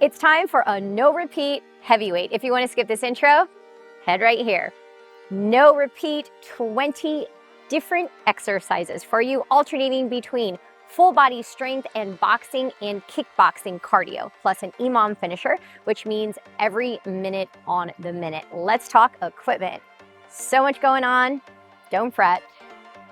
It's time for a no repeat heavyweight. If you want to skip this intro, head right here. No repeat, 20 different exercises for you, alternating between full body strength and boxing and kickboxing cardio, plus an EMOM finisher, which means every minute on the minute. Let's talk equipment. So much going on, don't fret.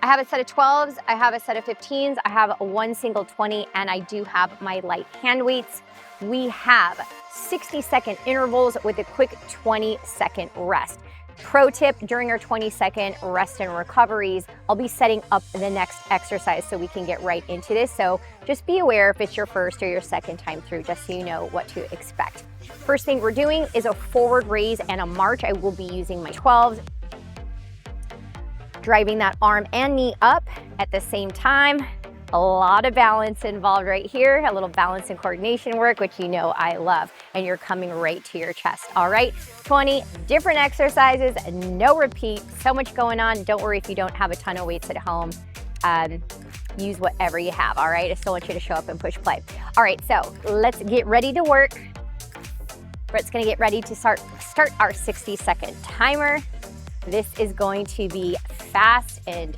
I have a set of 12s, I have a set of 15s, I have one single 20, and I do have my light hand weights. We have 60-second intervals with a quick 20-second rest. Pro tip, during our 20-second rest and recoveries, I'll be setting up the next exercise so we can get right into this. So just be aware if it's your first or your second time through, just so you know what to expect. First thing we're doing is a forward raise and a march. I will be using my 12s, driving that arm and knee up at the same time. A lot of balance involved right here, a little balance and coordination work, which you know I love, and you're coming right to your chest. All right, 20 different exercises, no repeat, so much going on. Don't worry if you don't have a ton of weights at home. Use whatever you have, all right? I still want you to show up and push play. All right, so let's get ready to work. Brett's gonna get ready to start our 60-second timer. This is going to be fast and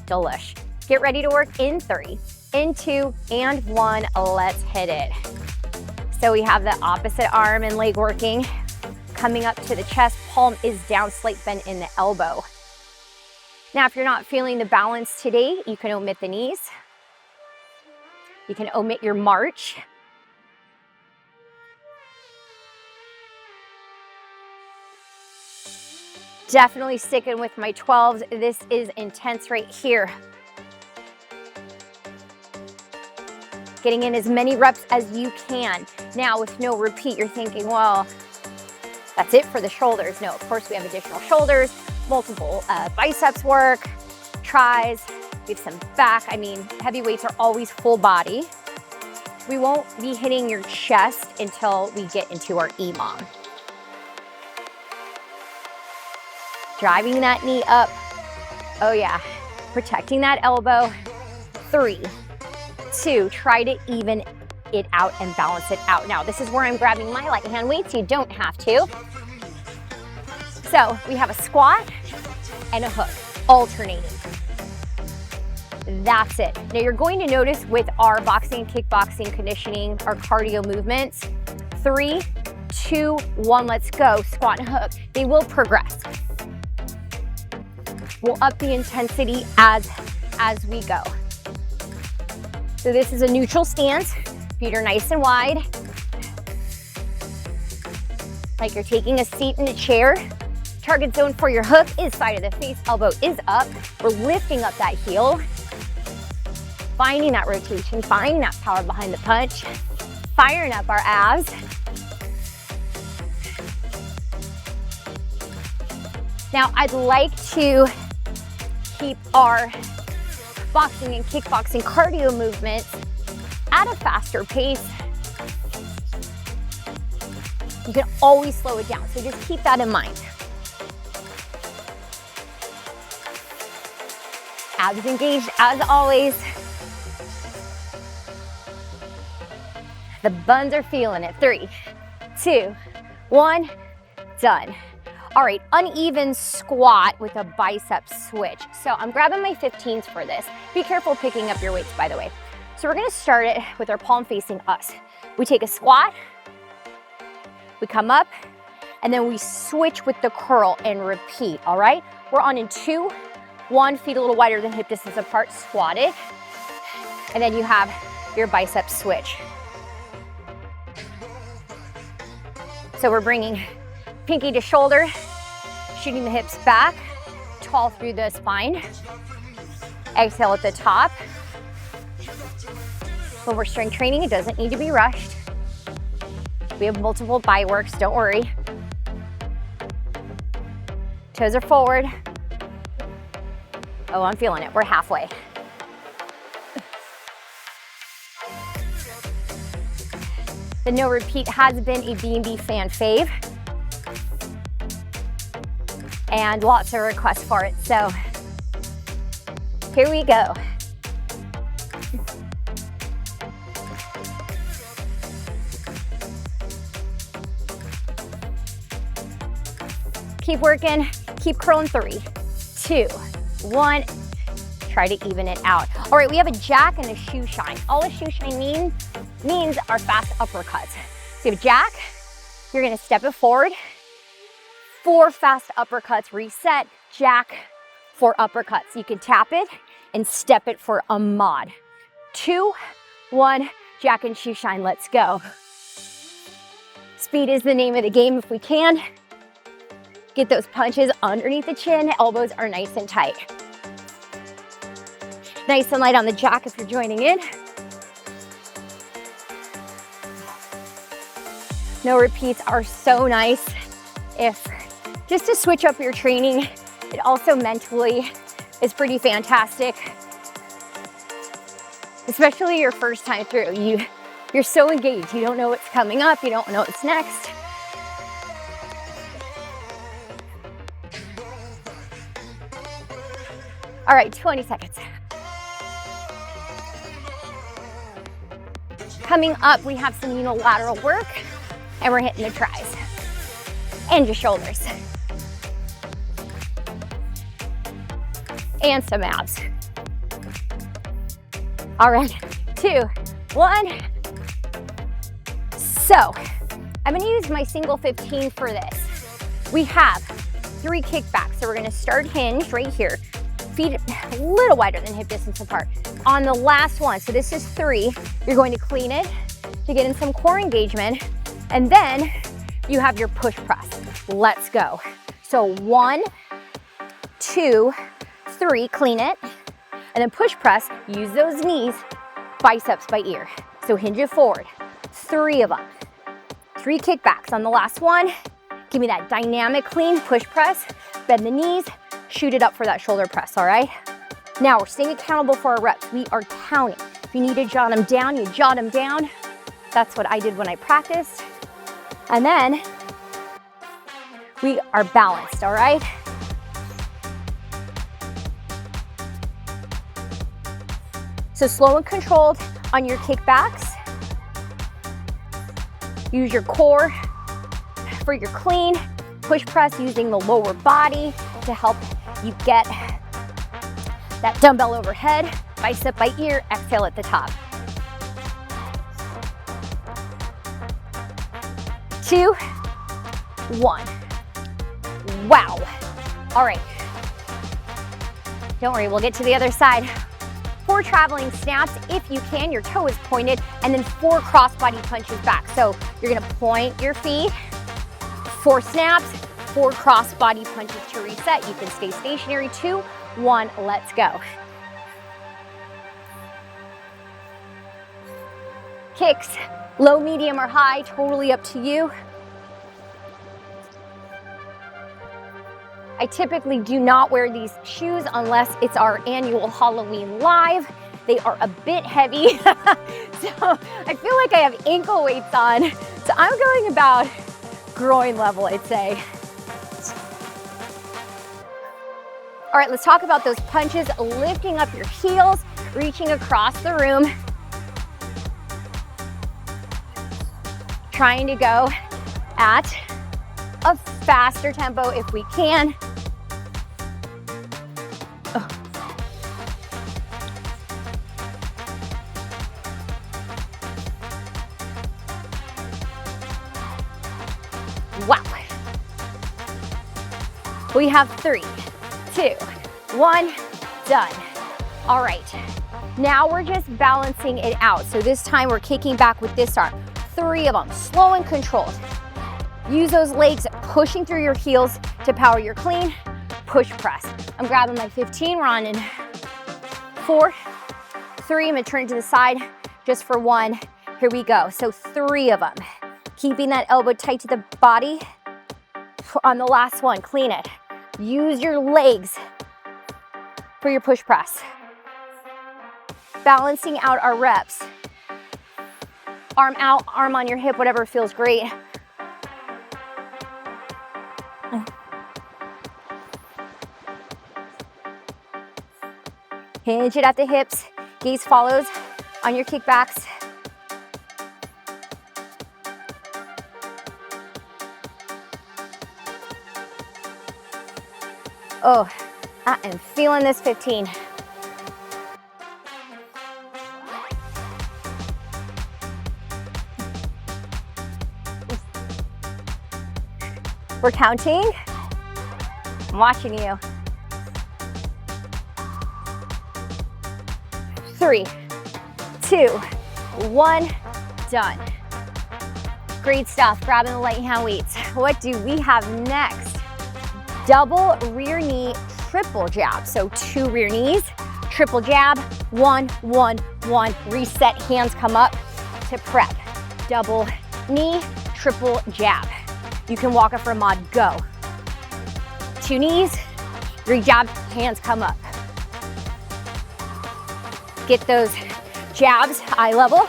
delish. Get ready to work in 3, in 2, and 1. Let's hit it. So we have the opposite arm and leg working, coming up to the chest, palm is down, slight bend in the elbow. Now, if you're not feeling the balance today, you can omit the knees. You can omit your march. Definitely sticking with my 12s. This is intense right here. Getting in as many reps as you can. Now with no repeat, you're thinking, well, that's it for the shoulders. No, of course we have additional shoulders, multiple biceps work, tries, we have some back. I mean, heavyweights are always full body. We won't be hitting your chest until we get into our EMOM. Driving that knee up. Oh yeah, protecting that elbow. 3, 2, try to even it out and balance it out. Now, this is where I'm grabbing my light hand weights. You don't have to. So we have a squat and a hook, alternating. That's it. Now you're going to notice with our boxing and kickboxing conditioning, our cardio movements, 3, 2, 1, let's go, squat and hook. They will progress. We'll up the intensity as we go. So this is a neutral stance. Feet are nice and wide. Like you're taking a seat in a chair. Target zone for your hook is side of the face, elbow is up. We're lifting up that heel. Finding that rotation, finding that power behind the punch. Firing up our abs. Now I'd like to keep our boxing and kickboxing cardio movements at a faster pace. You can always slow it down, so just keep that in mind. Abs engaged as always. The buns are feeling it. 3, 2, 1, done. All right, uneven squat with a bicep switch. So I'm grabbing my 15s for this. Be careful picking up your weights, by the way. So we're gonna start it with our palm facing us. We take a squat, we come up, and then we switch with the curl and repeat, all right? We're on in 2, 1, feet a little wider than hip distance apart, squatted. And then you have your bicep switch. So we're bringing pinky to shoulder, shooting the hips back, tall through the spine. Exhale at the top. When we're strength training, it doesn't need to be rushed. We have multiple bite works, don't worry. Toes are forward. Oh, I'm feeling it, we're halfway. The no repeat has been a B&B fan fave. And lots of requests for it, so here we go. Keep working, keep curling. 3, 2, 1. Try to even it out. All right, we have a jack and a shoe shine. All a shoe shine means are fast uppercuts. So you have a jack, you're gonna step it forward. 4 fast uppercuts, reset, jack, 4 uppercuts. You can tap it and step it for a mod. 2, 1, jack and shoe shine, let's go. Speed is the name of the game if we can. Get those punches underneath the chin, elbows are nice and tight. Nice and light on the jack if you're joining in. No repeats are so nice. Just to switch up your training, it also mentally is pretty fantastic. Especially your first time through. You're so engaged, you don't know what's coming up, you don't know what's next. All right, 20 seconds. Coming up, we have some unilateral work, and we're hitting the tries and your shoulders and some abs. All right, 2, 1. So I'm gonna use my single 15 for this. We have 3 kickbacks, so we're gonna start hinged right here. Feet a little wider than hip distance apart. On the last one, so this is 3, you're going to clean it to get in some core engagement, and then you have your push press. Let's go. So 1, 2, 3, clean it, and then push press, use those knees, biceps by ear. So hinge it forward, 3 of them. 3 kickbacks on the last one. Give me that dynamic clean push press, bend the knees, shoot it up for that shoulder press, all right? Now we're staying accountable for our reps. We are counting. If you need to jot them down, you jot them down. That's what I did when I practiced. And then we are balanced, all right? So slow and controlled on your kickbacks. Use your core for your clean. Push press using the lower body to help you get that dumbbell overhead, bicep by ear, exhale at the top. 2, 1. Wow. All right. Don't worry, we'll get to the other side. 4 traveling snaps, if you can, your toe is pointed, and then 4 crossbody punches back. So you're gonna point your feet, 4 snaps, 4 crossbody punches to reset. You can stay stationary. 2, 1, let's go. Kicks, low, medium, or high, totally up to you. I typically do not wear these shoes unless it's our annual Halloween live. They are a bit heavy, so I feel like I have ankle weights on. So I'm going about groin level, I'd say. All right, let's talk about those punches, lifting up your heels, reaching across the room. Trying to go at a faster tempo if we can. Oh. Wow. We have 3, 2, 1, done. All right, now we're just balancing it out. So this time we're kicking back with this arm. 3 of them, slow and controlled. Use those legs pushing through your heels to power your clean push press. I'm grabbing my 15, we're on in 4, 3, I'm gonna turn it to the side just for 1. Here we go, so 3 of them. Keeping that elbow tight to the body. On the last one, clean it. Use your legs for your push press. Balancing out our reps. Arm out, arm on your hip, whatever feels great. Hinge it at the hips, gaze follows on your kickbacks. Oh, I am feeling this 15. We're counting. I'm watching you. 3, 2, 1, done. Great stuff, grabbing the light hand weights. What do we have next? Double rear knee, triple jab. So 2 rear knees, triple jab, 1, 1, 1. Reset, hands come up to prep. Double knee, triple jab. You can walk it for a mod, go. 2 knees, re-jab, hands come up. Get those jabs eye level,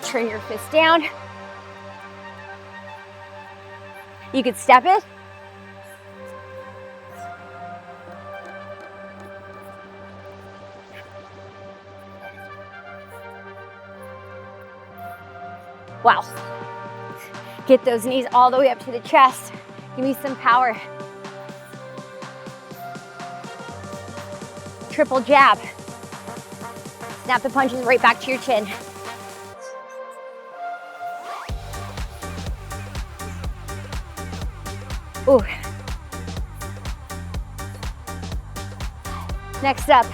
turn your fist down. You could step it. Wow. Get those knees all the way up to the chest. Give me some power. Triple jab. Snap the punches right back to your chin. Ooh. Next up,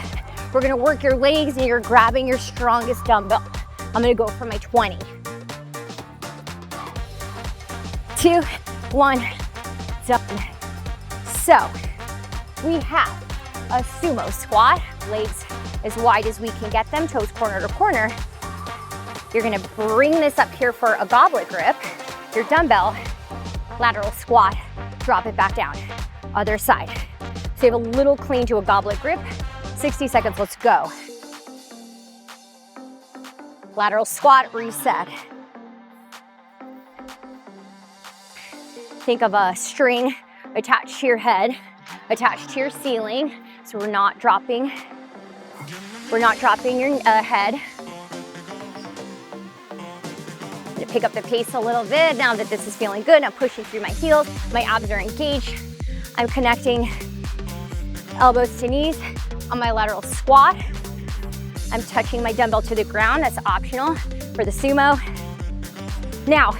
we're gonna work your legs and you're grabbing your strongest dumbbell. I'm gonna go for my 20. 2, 1, done. So, we have a sumo squat, legs as wide as we can get them, toes corner to corner. You're gonna bring this up here for a goblet grip, your dumbbell, lateral squat, drop it back down. Other side. So you have a little clean to a goblet grip. 60 seconds, let's go. Lateral squat, reset. Think of a string attached to your head, attached to your ceiling. So we're not dropping your head. I'm gonna pick up the pace a little bit now that this is feeling good. I'm pushing through my heels, my abs are engaged. I'm connecting elbows to knees on my lateral squat. I'm touching my dumbbell to the ground, that's optional for the sumo. Now,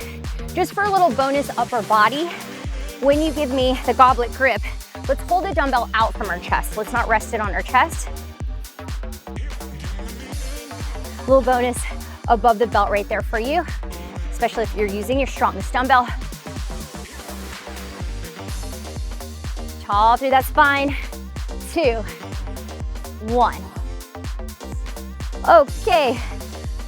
just for a little bonus upper body, when you give me the goblet grip, let's hold the dumbbell out from our chest. Let's not rest it on our chest. Little bonus above the belt right there for you, especially if you're using your strongest dumbbell. Tall through that spine. 2, 1. Okay,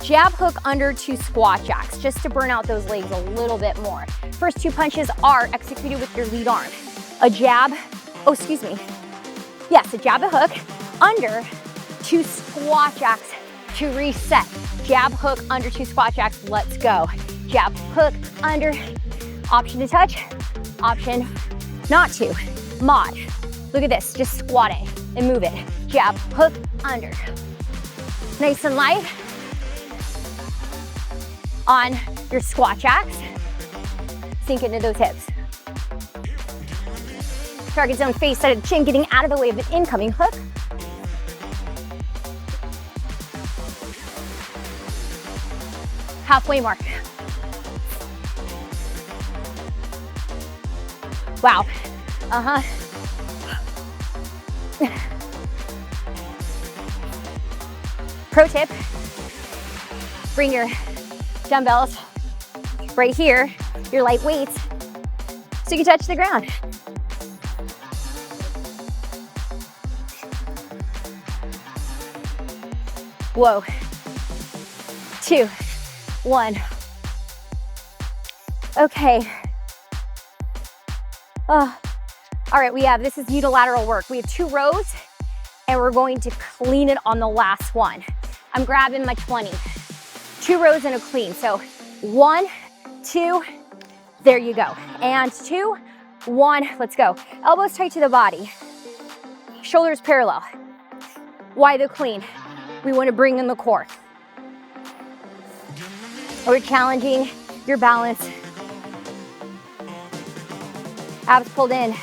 jab hook under 2 squat jacks, just to burn out those legs a little bit more. First 2 punches are executed with your lead arm. A jab, a jab, a hook under 2 squat jacks to reset. Jab, hook, under 2 squat jacks, let's go. Jab, hook, under, option to touch, option not to. Mod, look at this, just squat it and move it. Jab, hook, under. Nice and light on your squat jacks. Sink into those hips. Target zone face, side of the chin, getting out of the way of an incoming hook. Halfway mark. Wow. Pro tip, bring your dumbbells right here, your light weights, so you can touch the ground. Whoa. 2, 1. Okay. All right, this is unilateral work. We have 2 rows and we're going to clean it on the last one. I'm grabbing my 20. 2 rows and a clean. So 1, 2, there you go. And 2, 1, let's go. Elbows tight to the body. Shoulders parallel. Why the clean? We want to bring in the core. We're challenging your balance. Abs pulled in.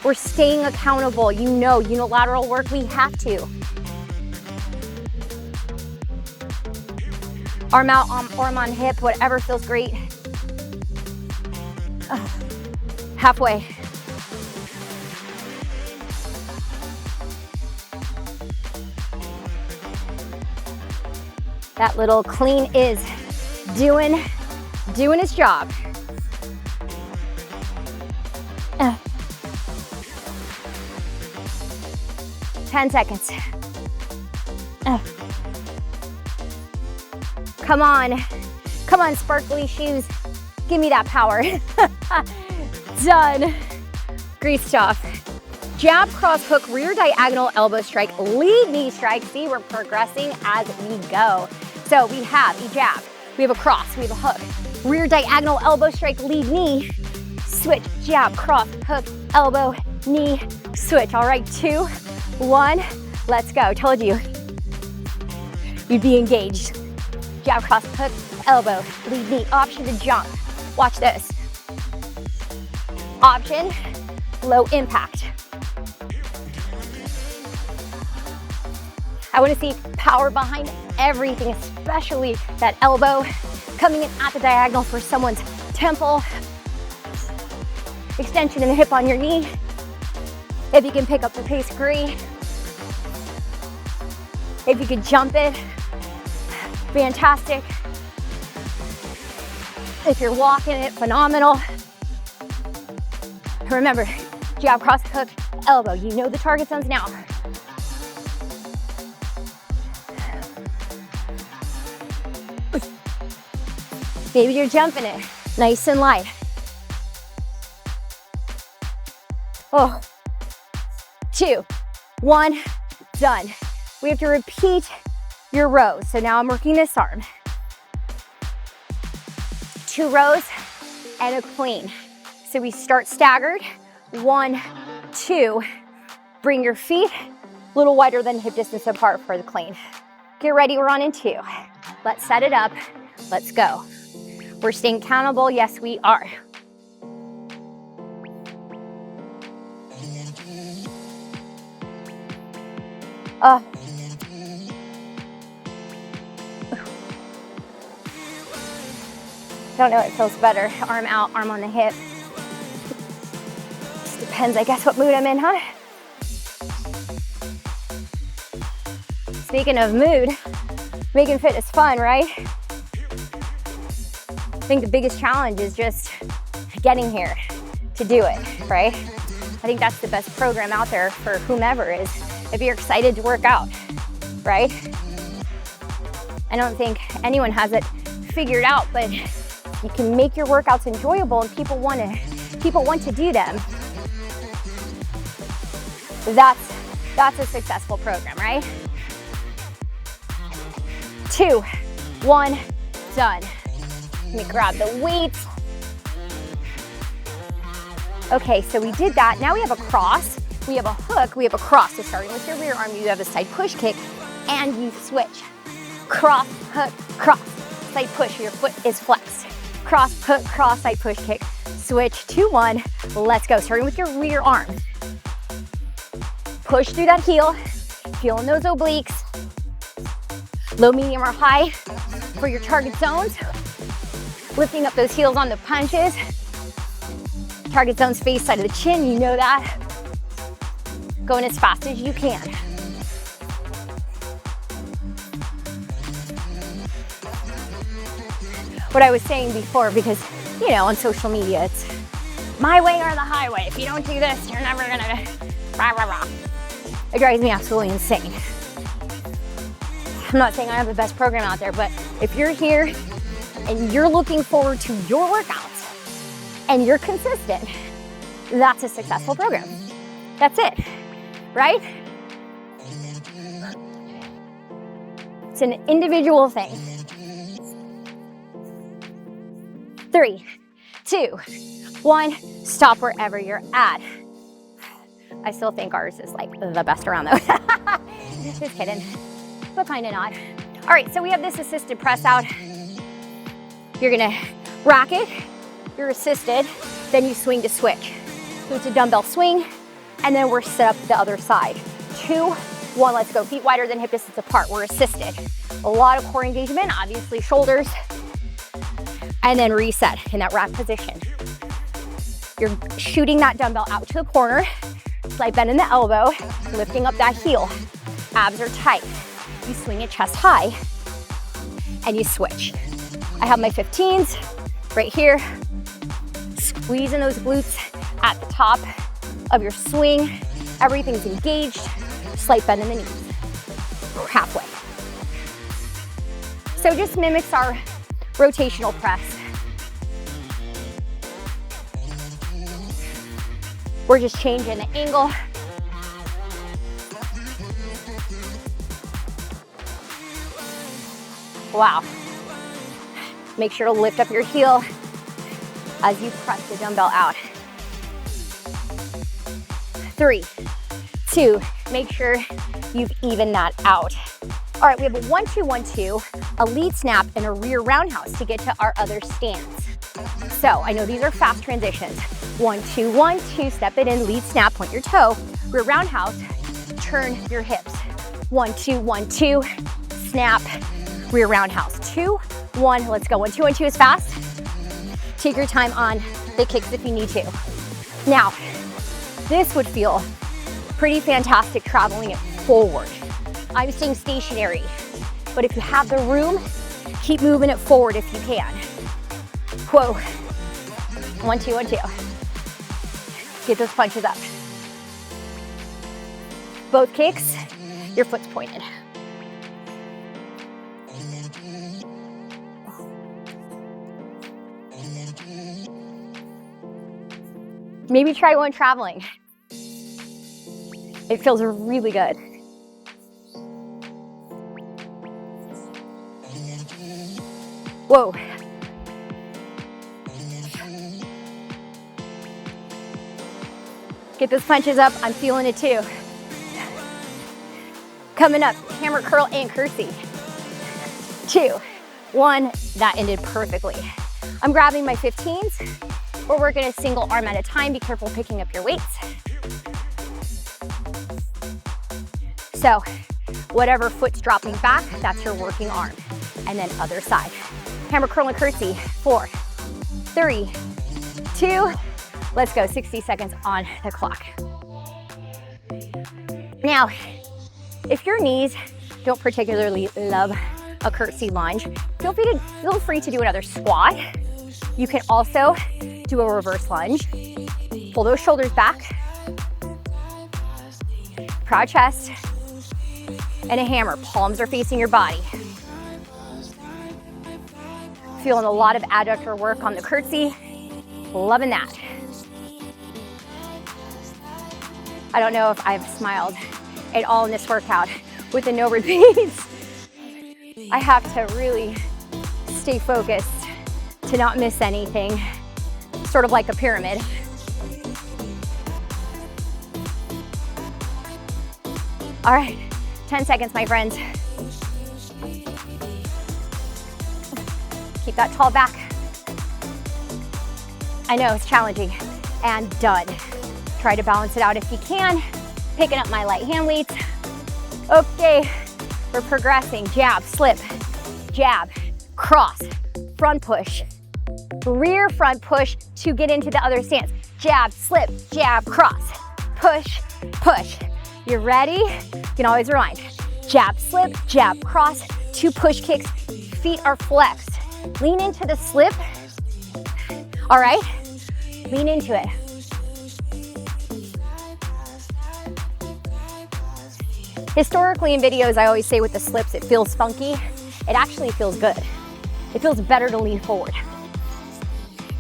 We're staying accountable. You know, unilateral work, we have to. Arm out, arm on hip, whatever feels great. Halfway. That little clean is doing its job. 10 seconds. Come on, sparkly shoes. Give me that power. Done. Great stuff. Jab, cross, hook, rear diagonal, elbow strike, lead knee strike. See, we're progressing as we go. So we have a jab, we have a cross, we have a hook, rear diagonal, elbow strike, lead knee, switch, jab, cross, hook, elbow, knee, switch. All right, 2, 1, let's go. Told you, you'd be engaged. Jab, cross, hook, elbow, lead knee, option to jump. Watch this. Option, low impact. I want to see power behind everything, especially that elbow coming in at the diagonal for someone's temple. Extension in the hip on your knee. If you can pick up the pace, great. If you could jump it, fantastic. If you're walking it, phenomenal. Remember, jab, cross, hook, elbow. You know the target zones now. Maybe you're jumping it, nice and light. Oh, 2, 1, done. We have to repeat your rows. So now I'm working this arm. 2 rows and a clean. So we start staggered. 1, 2. Bring your feet a little wider than hip distance apart for the clean. Get ready, we're on in 2. Let's set it up. Let's go. We're staying accountable. Yes, we are. I don't know, it feels better. Arm out, arm on the hip. Just depends, I guess, what mood I'm in, huh? Speaking of mood, making fitness fun, right? I think the biggest challenge is just getting here to do it, right? I think that's the best program out there for whomever is if you're excited to work out, right? I don't think anyone has it figured out, but you can make your workouts enjoyable and people want to do them. That's a successful program, right? 2, 1, done. Let me grab the weights. Okay, so we did that. Now we have a cross, we have a hook, we have a cross. So starting with your rear arm, you have a side push kick and you switch. Cross, hook, cross, side push, your foot is flexed. Cross, hook, cross, side push kick. Switch, 2, 1, let's go. Starting with your rear arm. Push through that heel, feeling those obliques. Low, medium, or high for your target zones. Lifting up those heels on the punches. Target zones face side of the chin, you know that. Going as fast as you can. What I was saying before, because, you know, on social media, it's my way or the highway. If you don't do this, you're never gonna, rah, rah, rah. It drives me absolutely insane. I'm not saying I have the best program out there, but if you're here and you're looking forward to your workouts and you're consistent, that's a successful program. That's it, right? It's an individual thing. 3, 2, 1, stop wherever you're at. I still think ours is like the best around though. Just kidding, but kind of not. All right, so we have this assisted press out. You're gonna rack it, you're assisted, then you swing to switch. So it's a dumbbell swing, And then we're set up the other side. 2, 1, let's go. Feet wider than hip distance apart. We're assisted. A lot of core engagement, obviously shoulders. And then reset in that rack position. You're shooting that dumbbell out to the corner. Slight bend in the elbow, lifting up that heel. Abs are tight. You swing it chest high, and you switch. I have my 15s right here. Squeezing those glutes at the top of your swing. Everything's engaged. Slight bend in the knees. Halfway. So just mimics our rotational press. We're just changing the angle. Wow. Make sure to lift up your heel as you press the dumbbell out. 3, 2, make sure you've evened that out. All right, we have a 1-2-1-2, a lead snap, and a rear roundhouse to get to our other stance. So I know these are fast transitions. 1-2-1-2, step it in, lead snap, point your toe. Rear roundhouse, turn your hips. 1-2-1-2, snap, rear roundhouse. 2, 1, let's go. 1-2-1-2 is fast. Take your time on the kicks if you need to. Now, this would feel pretty fantastic traveling it forward. I'm staying stationary, but if you have the room, keep moving it forward if you can. Whoa. 1-2-1-2. Get those punches up. Both kicks, your foot's pointed. Maybe try one traveling. It feels really good. Whoa. Get those punches up, I'm feeling it too. Coming up, hammer curl and curtsy. 2, 1, that ended perfectly. I'm grabbing my 15s. We're working a single arm at a time. Be careful picking up your weights. So whatever foot's dropping back, that's your working arm. And then other side. Hammer curl and curtsy. 4, 3, 2, let's go. 60 seconds on the clock. Now, if your knees don't particularly love a curtsy lunge, feel free to do another squat. You can also do a reverse lunge. Pull those shoulders back. Proud chest. And a hammer. Palms are facing your body. Feeling a lot of adductor work on the curtsy. Loving that. I don't know if I've smiled at all in this workout with the no repeats. I have to really stay focused to not miss anything, sort of like a pyramid. All right, 10 seconds, my friends. Keep that tall back. I know it's challenging, and done. Try to balance it out if you can. Picking up my light hand weights. Okay, we're progressing. Jab, slip, jab, cross, front push, rear front push to get into the other stance. Jab, slip, jab, cross, push, push. You're ready? You can always rewind. Jab, slip, jab, cross, 2 push kicks. Feet are flexed. Lean into the slip. All right, lean into it. Historically in videos, I always say with the slips, it feels funky. It actually feels good. It feels better to lean forward.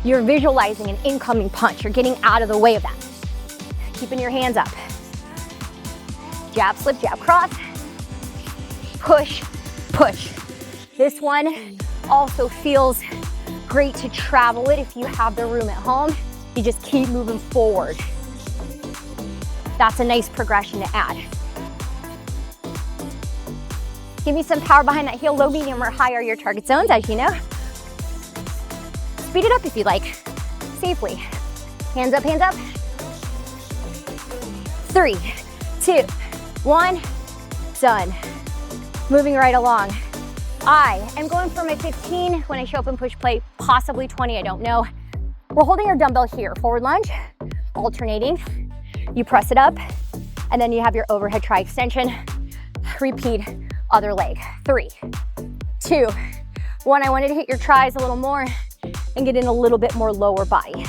You're visualizing an incoming punch. You're getting out of the way of that. Keeping your hands up. Jab, slip, jab, cross. Push, push. This one also feels great to travel it if you have the room at home. You just keep moving forward. That's a nice progression to add. Give me some power behind that heel. Low, medium, or high are your target zones, as you know. Speed it up if you like, safely. Hands up, hands up. 3, 2, 1, done. Moving right along. I am going for my 15 when I show up in push play, possibly 20, I don't know. We're holding our dumbbell here, forward lunge, alternating. You press it up, and then you have your overhead tri extension. Repeat, other leg. 3, 2, 1. I want you to hit your tris a little more and get in a little bit more lower body.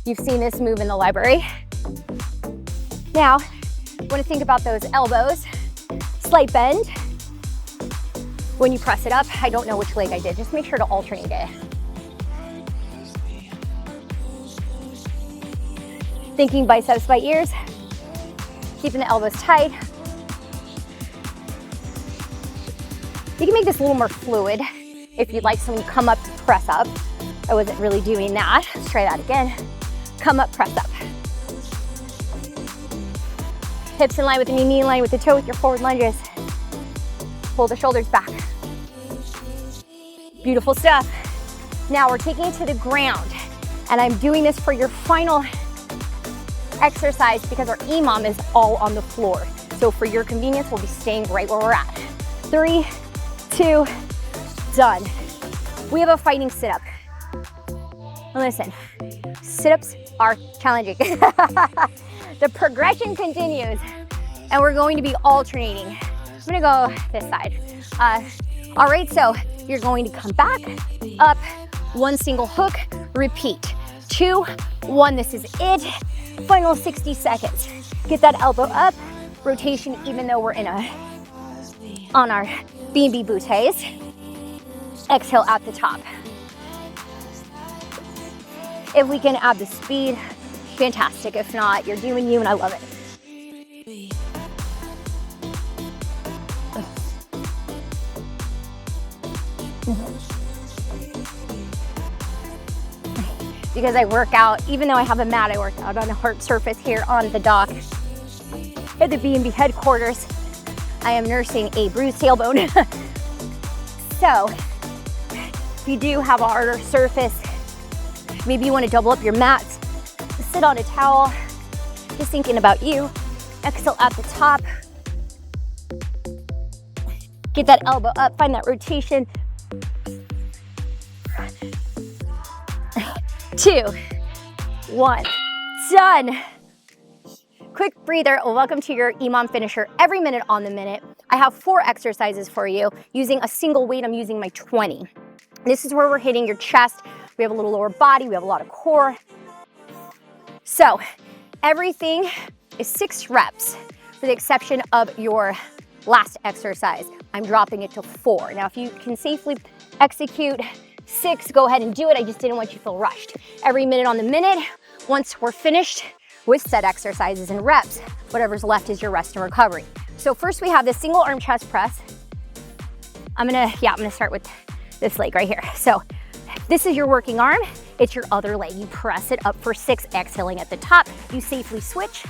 You've seen this move in the library. Now, I want to think about those elbows. Slight bend. When you press it up, I don't know which leg I did. Just make sure to alternate it. Thinking biceps by ears. Keeping the elbows tight. You can make this a little more fluid if you'd like. So when you come up, press up. I wasn't really doing that. Let's try that again. Come up, press up. Hips in line with the knee in line with the toe with your forward lunges. Pull the shoulders back. Beautiful stuff. Now we're taking it to the ground, and I'm doing this for your final exercise because our EMOM is all on the floor. So for your convenience, we'll be staying right where we're at. 3, 2, done. We have a fighting sit-up. Listen, sit-ups are challenging. The progression continues, and we're going to be alternating. I'm gonna go this side. All right, so you're going to come back, up, one single hook, repeat. 2, 1, this is it. Final 60 seconds. Get that elbow up, rotation even though we're on our B&B booties. Exhale at the top. If we can add the speed, fantastic. If not, you're doing you and I love it. Because I work out, even though I have a mat, I work out on a hard surface here on the dock at the B&B headquarters. I am nursing a bruised tailbone. So, if you do have a harder surface, maybe you want to double up your mats, sit on a towel, just thinking about you. Exhale at the top. Get that elbow up, find that rotation. 2, 1, done. Quick breather. Welcome to your EMOM finisher every minute on the minute. I have 4 exercises for you using a single weight. I'm using my 20. This is where we're hitting your chest. We have a little lower body. We have a lot of core. So everything is 6 reps for the exception of your last exercise. I'm dropping it to 4. Now, if you can safely execute 6, go ahead and do it. I just didn't want you to feel rushed. Every minute on the minute, once we're finished with set exercises and reps, whatever's left is your rest and recovery. So first we have the single arm chest press. I'm gonna start with this leg right here. So this is your working arm. It's your other leg. You press it up for 6, exhaling at the top. You safely switch,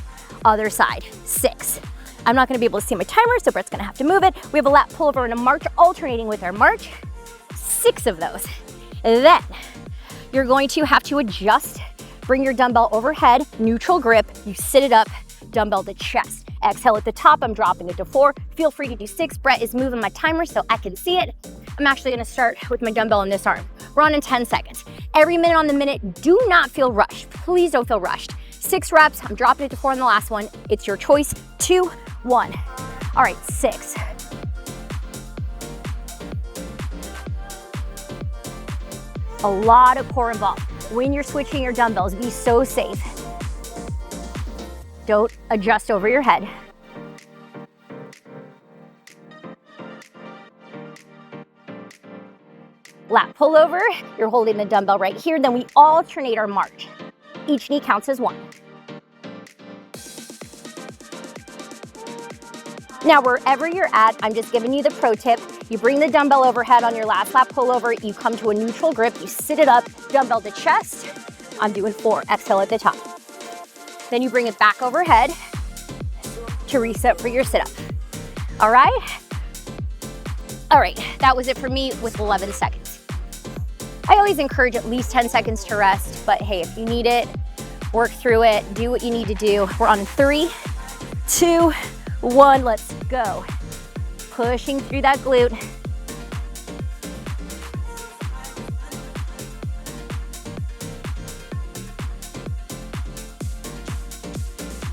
other side, 6. I'm not gonna be able to see my timer, so Brett's gonna have to move it. We have a lat pullover and a march, alternating with our march. 6 of those. Then you're going to have to adjust. Bring your dumbbell overhead, neutral grip. You sit it up, dumbbell to chest. Exhale at the top, I'm dropping it to 4. Feel free to do 6. Brett is moving my timer so I can see it. I'm actually gonna start with my dumbbell in this arm. We're on in 10 seconds. Every minute on the minute, do not feel rushed. Please don't feel rushed. 6 reps, I'm dropping it to 4 on the last one. It's your choice. 2, 1. All right, 6. A lot of core involved. When you're switching your dumbbells, be so safe. Don't adjust over your head. Lat pullover, you're holding the dumbbell right here, then we alternate our march. Each knee counts as 1. Now, wherever you're at, I'm just giving you the pro tip. You bring the dumbbell overhead on your last lat pullover, you come to a neutral grip, you sit it up, dumbbell to chest. I'm doing 4, exhale at the top. Then you bring it back overhead to reset for your sit-up. All right? All right, that was it for me with 11 seconds. I always encourage at least 10 seconds to rest, but hey, if you need it, work through it, do what you need to do. We're on 3, 2, 1, let's go. Pushing through that glute.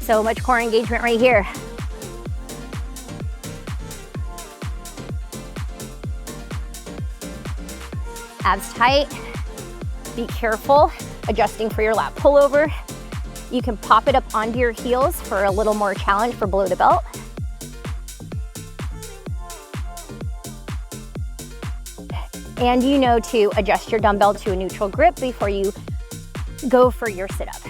So much core engagement right here. Abs tight. Be careful adjusting for your lat pullover. You can pop it up onto your heels for a little more challenge for below the belt. And you know to adjust your dumbbell to a neutral grip before you go for your sit-up.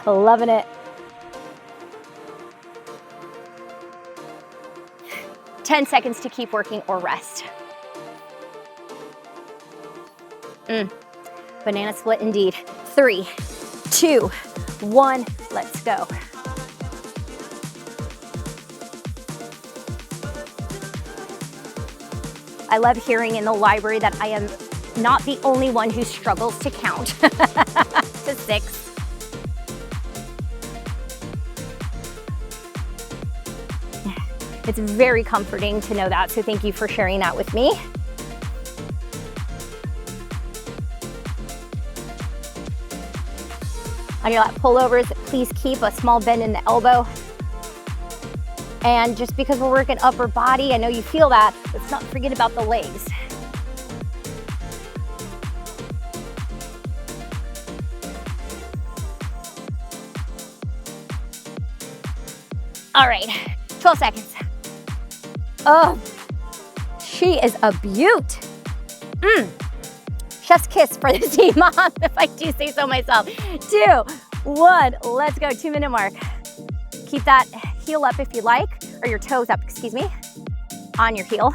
Loving it. 10 seconds to keep working or rest. Banana split indeed. 3, 2, 1, let's go. I love hearing in the library that I am not the only one who struggles to count to 6. It's very comforting to know that, so thank you for sharing that with me. On your lat pullovers, please keep a small bend in the elbow. And just because we're working upper body, I know you feel that, let's not forget about the legs. All right, 12 seconds. Oh, she is a beaut. Chef's kiss for this EMOM, if I do say so myself. 2, 1, let's go, 2-minute mark. Keep that heel up if you like, or your toes up, excuse me, on your heel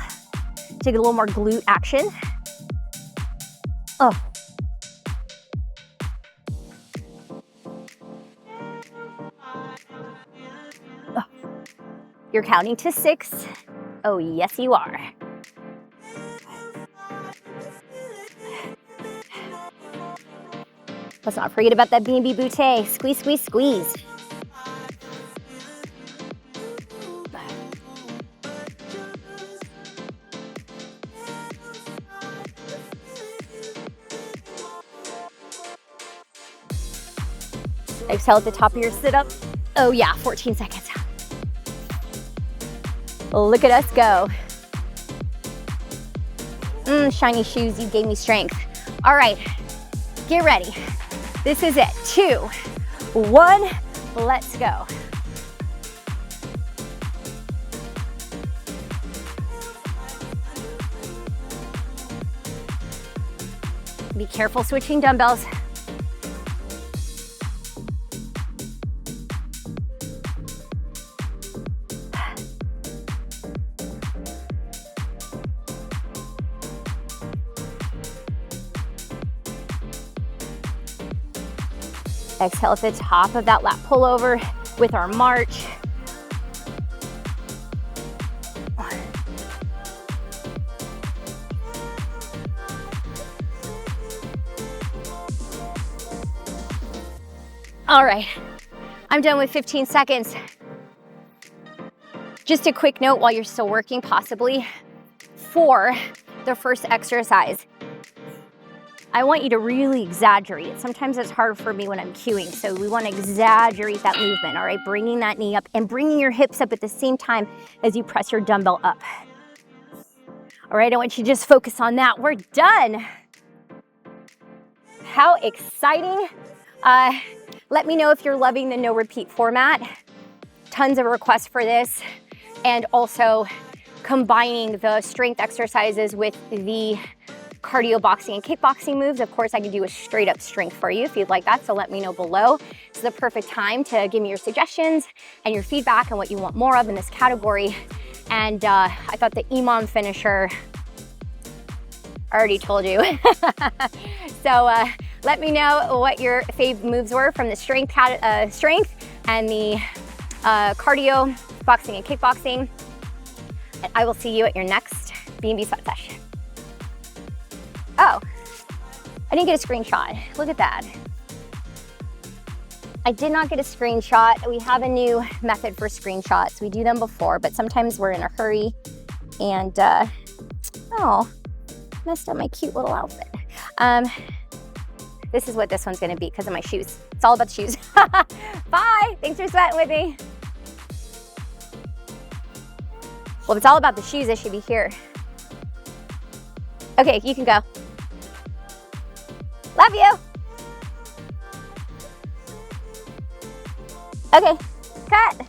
to get a little more glute action. Oh. Oh. You're counting to 6. Oh, yes, you are. Let's not forget about that B&B bootay. Squeeze, squeeze, squeeze. Exhale at the top of your sit-up. Oh yeah, 14 seconds. Look at us go. Shiny shoes, you gave me strength. All right, get ready. This is it. 2, 1, let's go. Be careful switching dumbbells. Exhale at the top of that lat pullover with our march. All right, I'm done with 15 seconds. Just a quick note while you're still working, possibly, for the first exercise. I want you to really exaggerate it. Sometimes it's hard for me when I'm cueing, so we want to exaggerate that movement, all right? Bringing that knee up and bringing your hips up at the same time as you press your dumbbell up. All right, I want you to just focus on that. We're done. How exciting. Let me know if you're loving the no repeat format. Tons of requests for this, and also combining the strength exercises with the cardio boxing and kickboxing moves. Of course, I can do a straight up strength for you if you'd like that, so let me know below. It's the perfect time to give me your suggestions and your feedback on what you want more of in this category. And I thought the EMOM finisher, I already told you. So let me know what your fave moves were from the strength and the cardio, boxing and kickboxing. And I will see you at your next B&B sweat session. Oh, I didn't get a screenshot. Look at that. I did not get a screenshot. We have a new method for screenshots. We do them before, but sometimes we're in a hurry and, oh, messed up my cute little outfit. This is what this one's gonna be because of my shoes. It's all about the shoes. Bye, thanks for sweating with me. Well, if it's all about the shoes, I should be here. Okay, you can go. Love you. Okay, cut.